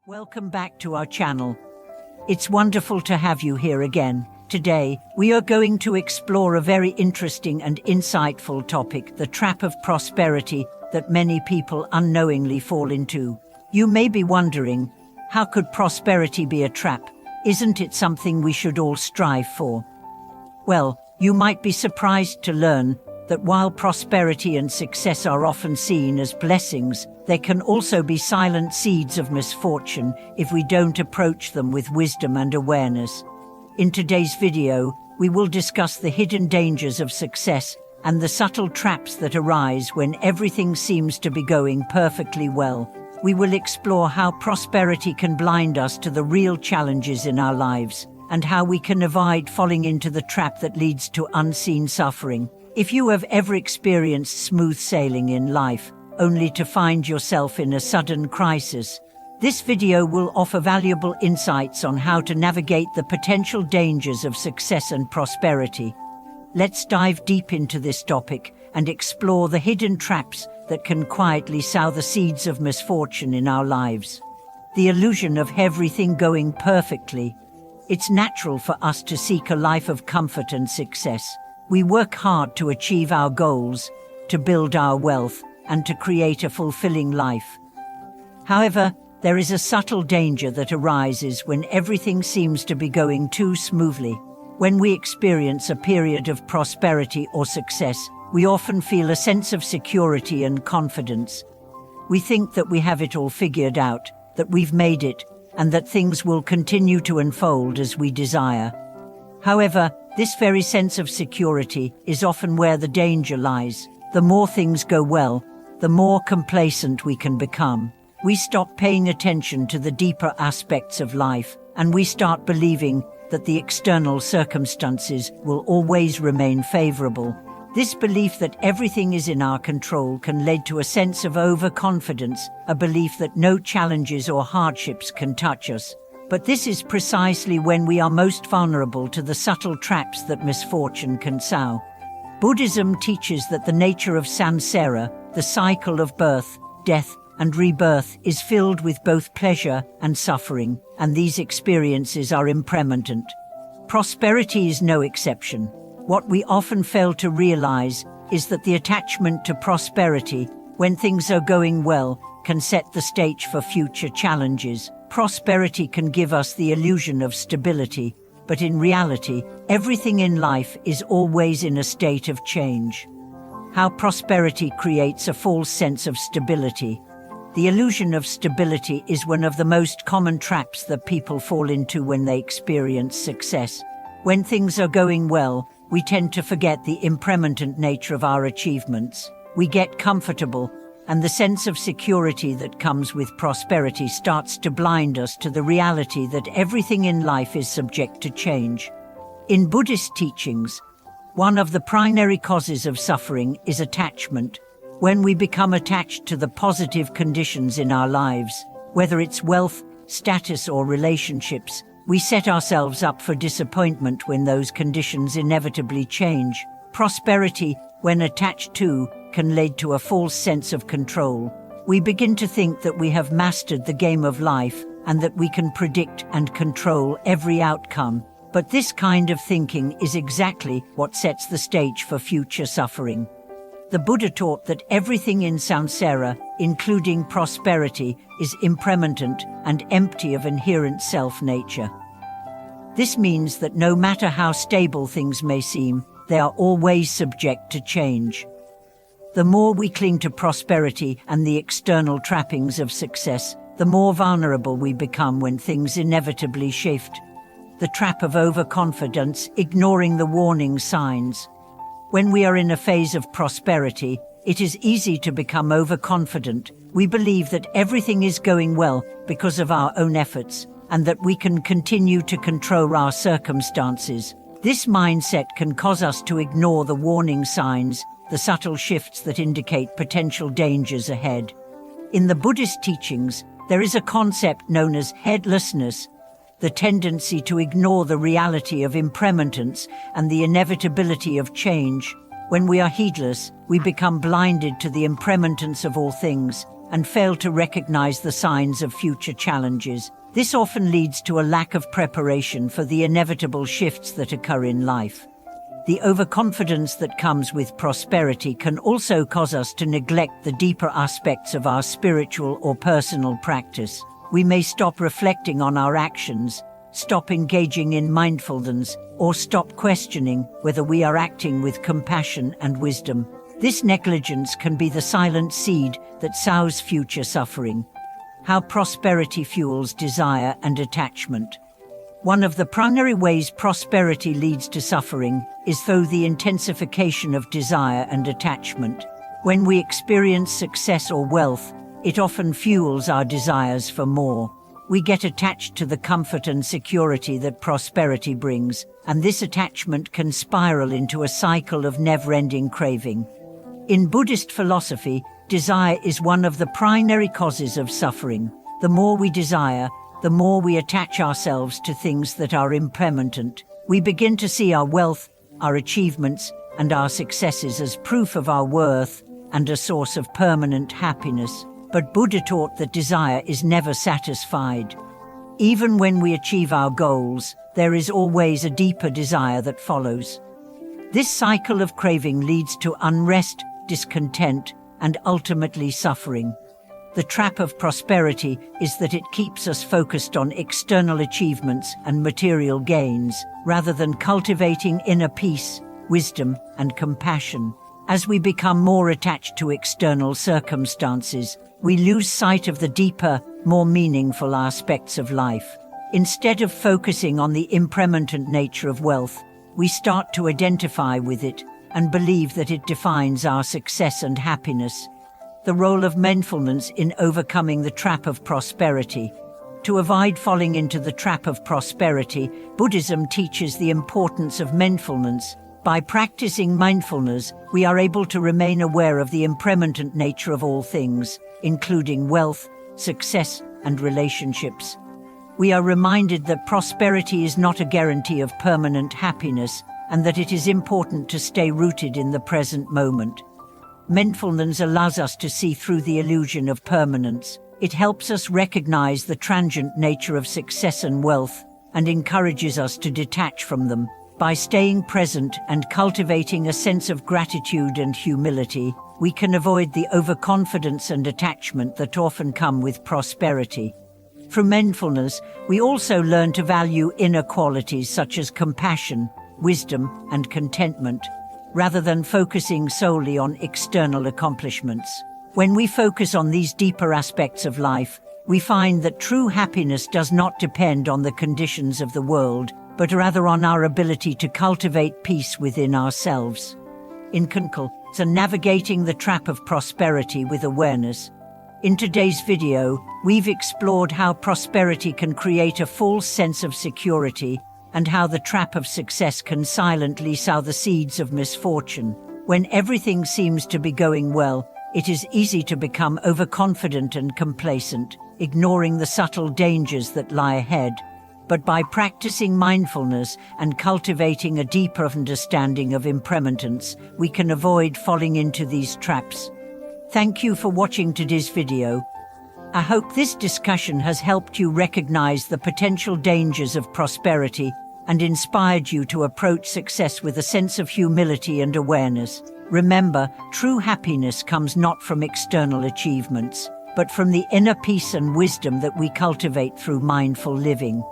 Welcome back to our channel. It's wonderful to have you here again. Today, we are going to explore a very interesting and insightful topic, the trap of prosperity that many people unknowingly fall into. You may be wondering, how could prosperity be a trap? Isn't it something we should all strive for? Well, you might be surprised to learn that while prosperity and success are often seen as blessings, there can also be silent seeds of misfortune if we don't approach them with wisdom and awareness. In today's video, we will discuss the hidden dangers of success and the subtle traps that arise when everything seems to be going perfectly well. We will explore how prosperity can blind us to the real challenges in our lives and how we can avoid falling into the trap that leads to unseen suffering. If you have ever experienced smooth sailing in life, only to find yourself in a sudden crisis, this video will offer valuable insights on how to navigate the potential dangers of success and prosperity. Let's dive deep into this topic and explore the hidden traps that can quietly sow the seeds of misfortune in our lives. The illusion of everything going perfectly. It's natural for us to seek a life of comfort and success. We work hard to achieve our goals, to build our wealth, and to create a fulfilling life. However, there is a subtle danger that arises when everything seems to be going too smoothly. When we experience a period of prosperity or success, we often feel a sense of security and confidence. We think that we have it all figured out, that we've made it, and that things will continue to unfold as we desire. However, this very sense of security is often where the danger lies. The more things go well, the more complacent we can become. We stop paying attention to the deeper aspects of life, and we start believing that the external circumstances will always remain favorable. This belief that everything is in our control can lead to a sense of overconfidence, a belief that no challenges or hardships can touch us. But this is precisely when we are most vulnerable to the subtle traps that misfortune can sow. Buddhism teaches that the nature of samsara, the cycle of birth, death, and rebirth, is filled with both pleasure and suffering, and these experiences are impermanent. Prosperity is no exception. What we often fail to realize is that the attachment to prosperity, when things are going well, can set the stage for future challenges. Prosperity can give us the illusion of stability, but in reality, everything in life is always in a state of change. How prosperity creates a false sense of stability. The illusion of stability is one of the most common traps that people fall into when they experience success. When things are going well, we tend to forget the impermanent nature of our achievements. We get comfortable, and the sense of security that comes with prosperity starts to blind us to the reality that everything in life is subject to change. In Buddhist teachings, one of the primary causes of suffering is attachment. When we become attached to the positive conditions in our lives, whether it's wealth, status, or relationships, we set ourselves up for disappointment when those conditions inevitably change. Prosperity, when attached to, can lead to a false sense of control. We begin to think that we have mastered the game of life and that we can predict and control every outcome. But this kind of thinking is exactly what sets the stage for future suffering. The Buddha taught that everything in samsara, including prosperity, is impermanent and empty of inherent self-nature. This means that no matter how stable things may seem, they are always subject to change. The more we cling to prosperity and the external trappings of success, the more vulnerable we become when things inevitably shift. The trap of overconfidence, ignoring the warning signs. When we are in a phase of prosperity, it is easy to become overconfident. We believe that everything is going well because of our own efforts, and that we can continue to control our circumstances. This mindset can cause us to ignore the warning signs, the subtle shifts that indicate potential dangers ahead. In the Buddhist teachings, there is a concept known as heedlessness, the tendency to ignore the reality of impermanence and the inevitability of change. When we are heedless, we become blinded to the impermanence of all things, and fail to recognize the signs of future challenges. This often leads to a lack of preparation for the inevitable shifts that occur in life. The overconfidence that comes with prosperity can also cause us to neglect the deeper aspects of our spiritual or personal practice. We may stop reflecting on our actions, stop engaging in mindfulness, or stop questioning whether we are acting with compassion and wisdom. This negligence can be the silent seed that sows future suffering. How prosperity fuels desire and attachment. One of the primary ways prosperity leads to suffering is through the intensification of desire and attachment. When we experience success or wealth, it often fuels our desires for more. We get attached to the comfort and security that prosperity brings, and this attachment can spiral into a cycle of never-ending craving. In Buddhist philosophy, desire is one of the primary causes of suffering. The more we desire, the more we attach ourselves to things that are impermanent. We begin to see our wealth, our achievements, and our successes as proof of our worth and a source of permanent happiness. But Buddha taught that desire is never satisfied. Even when we achieve our goals, there is always a deeper desire that follows. This cycle of craving leads to unrest, discontent, and ultimately suffering. The trap of prosperity is that it keeps us focused on external achievements and material gains, rather than cultivating inner peace, wisdom, and compassion. As we become more attached to external circumstances, we lose sight of the deeper, more meaningful aspects of life. Instead of focusing on the impermanent nature of wealth, we start to identify with it and believe that it defines our success and happiness. The role of mindfulness in overcoming the trap of prosperity. To avoid falling into the trap of prosperity, Buddhism teaches the importance of mindfulness. By practicing mindfulness, we are able to remain aware of the impermanent nature of all things, including wealth, success, and relationships. We are reminded that prosperity is not a guarantee of permanent happiness, and that it is important to stay rooted in the present moment. Mindfulness allows us to see through the illusion of permanence. It helps us recognize the transient nature of success and wealth, and encourages us to detach from them. By staying present and cultivating a sense of gratitude and humility, we can avoid the overconfidence and attachment that often come with prosperity. Through mindfulness, we also learn to value inner qualities such as compassion, wisdom, and contentment, rather than focusing solely on external accomplishments. When we focus on these deeper aspects of life, we find that true happiness does not depend on the conditions of the world, but rather on our ability to cultivate peace within ourselves. In conclusion, navigating the trap of prosperity with awareness. In today's video, we've explored how prosperity can create a false sense of security and how the trap of success can silently sow the seeds of misfortune. When everything seems to be going well, it is easy to become overconfident and complacent, ignoring the subtle dangers that lie ahead. But by practicing mindfulness and cultivating a deeper understanding of impermanence, we can avoid falling into these traps. Thank you for watching today's video. I hope this discussion has helped you recognize the potential dangers of prosperity and inspired you to approach success with a sense of humility and awareness. Remember, true happiness comes not from external achievements, but from the inner peace and wisdom that we cultivate through mindful living.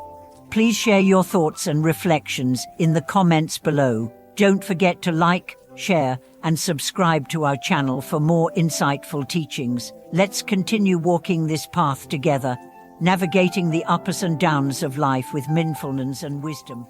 Please share your thoughts and reflections in the comments below. Don't forget to like, share, and subscribe to our channel for more insightful teachings. Let's continue walking this path together, navigating the ups and downs of life with mindfulness and wisdom.